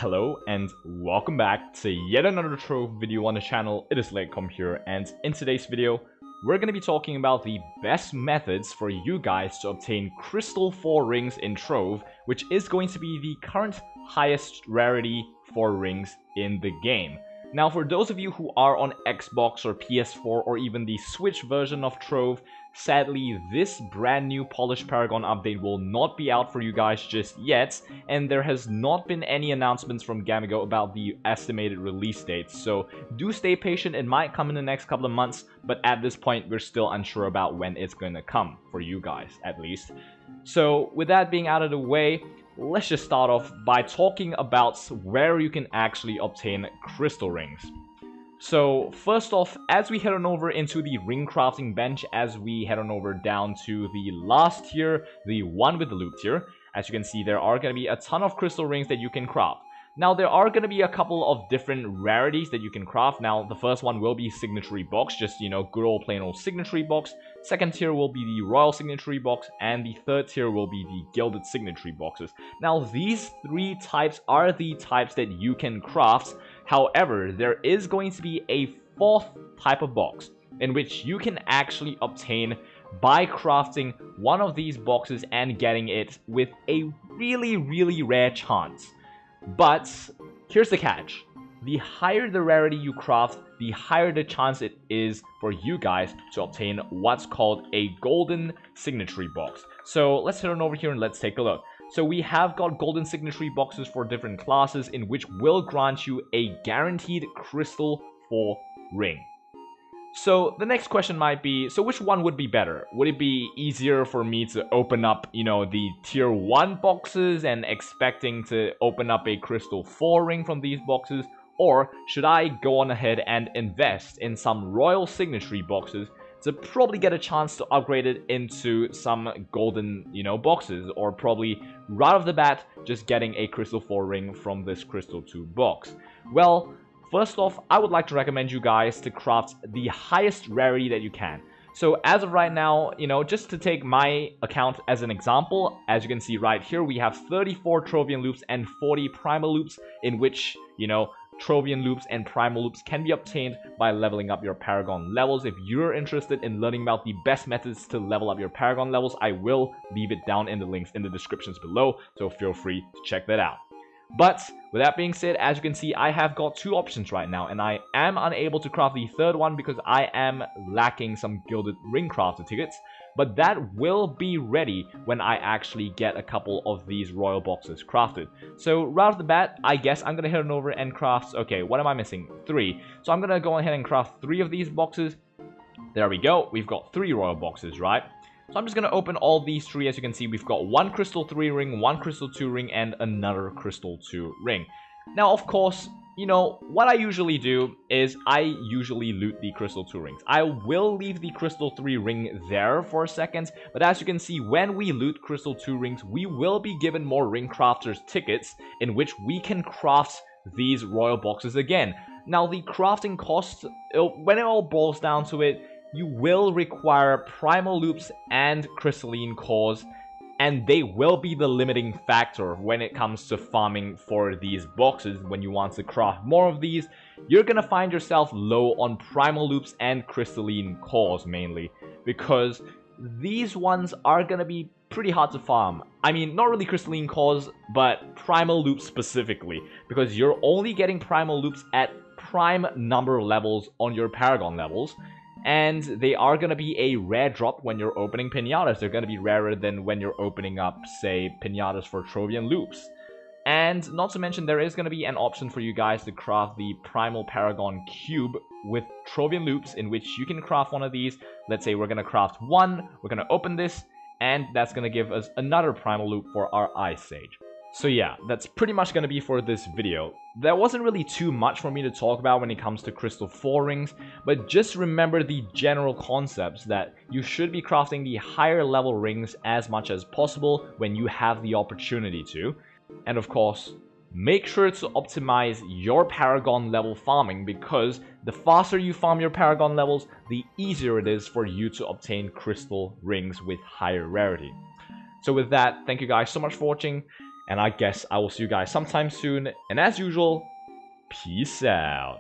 Hello and welcome back to yet another Trove video on the channel. It is LateCom here, and in today's video we're going to be talking about the best methods for you guys to obtain Crystal 4 rings in Trove, which is going to be the current highest rarity 4 rings in the game. Now, for those of you who are on Xbox or PS4 or even the Switch version of Trove, sadly, this brand new Polished Paragon update will not be out for you guys just yet, and there has not been any announcements from Gamigo about the estimated release date, so do stay patient. It might come in the next couple of months, but at this point, we're still unsure about when it's going to come, for you guys, at least. So, with that being out of the way, let's just start off by talking about where you can actually obtain crystal rings. So first off, as we head on over into the ring crafting bench, as we head on over down to the last tier, the one with the loot tier, as you can see, there are going to be a ton of crystal rings that you can craft. Now, there are going to be a couple of different rarities that you can craft. Now, the first one will be Signatory Box, just, you know, good old plain old Signatory Box. Second tier will be the Royal Signatory Box, and the third tier will be the Gilded Signatory Boxes. Now, these three types are the types that you can craft. However, there is going to be a fourth type of box, in which you can actually obtain by crafting one of these boxes and getting it with a really rare chance. But here's the catch. The higher the rarity you craft, the higher the chance it is for you guys to obtain what's called a golden signatory box. So let's head on over here and let's take a look. So we have got golden signatory boxes for different classes, in which will grant you a guaranteed crystal 4 ring. So the next question might be, so which one would be better? Would it be easier for me to open up, you know, the tier 1 boxes and expecting to open up a crystal 4 ring from these boxes? Or should I go on ahead and invest in some royal signatory boxes to probably get a chance to upgrade it into some golden, you know, boxes? Or probably right off the bat, just getting a crystal 4 ring from this crystal 2 box? Well, first off, I would like to recommend you guys to craft the highest rarity that you can. So as of right now, you know, just to take my account as an example, as you can see right here, we have 34 Trovian loops and 40 primal loops, in which, you know, Trovian loops and primal loops can be obtained by leveling up your Paragon levels. If you're interested in learning about the best methods to level up your Paragon levels, I will leave it down in the links in the descriptions below, so feel free to check that out. But with that being said, as you can see, I have got two options right now, and I am unable to craft the third one because I am lacking some gilded ring crafter tickets. But that will be ready when I actually get a couple of these royal boxes crafted. So right off the bat, I guess I'm going to head on over and craft, okay, what am I missing? 3. So I'm going to go ahead and craft 3 of these boxes. There we go. We've got 3 royal boxes, right? So I'm just going to open all these 3. As you can see, we've got 1 crystal 3 ring, 1 crystal 2 ring, and another crystal 2 ring. Now, of course, you know, what I usually do is I usually loot the crystal 2 rings. I will leave the crystal 3 ring there for a second, but as you can see, when we loot crystal 2 rings, we will be given more ring crafters tickets, in which we can craft these royal boxes again. Now, the crafting cost, when it all boils down to it, you will require primal loops and crystalline cores, and they will be the limiting factor when it comes to farming for these boxes. When you want to craft more of these, you're gonna find yourself low on primal loops and crystalline cores mainly, because these ones are gonna be pretty hard to farm. I mean, not really crystalline cores, but primal loops specifically, because you're only getting primal loops at prime number levels on your Paragon levels. And they are going to be a rare drop when you're opening pinatas. They're going to be rarer than when you're opening up, say, pinatas for Trovian loops. And not to mention, there is going to be an option for you guys to craft the Primal Paragon Cube with Trovian loops, in which you can craft one of these. Let's say we're going to craft 1, we're going to open this, and that's going to give us another Primal loop for our Ice Sage. So yeah, that's pretty much going to be for this video. There wasn't really too much for me to talk about when it comes to crystal 4 rings, but just remember the general concepts that you should be crafting the higher level rings as much as possible when you have the opportunity to. And of course, make sure to optimize your Paragon level farming, because the faster you farm your Paragon levels, the easier it is for you to obtain crystal rings with higher rarity. So with that, thank you guys so much for watching. And I guess I will see you guys sometime soon. And as usual, peace out.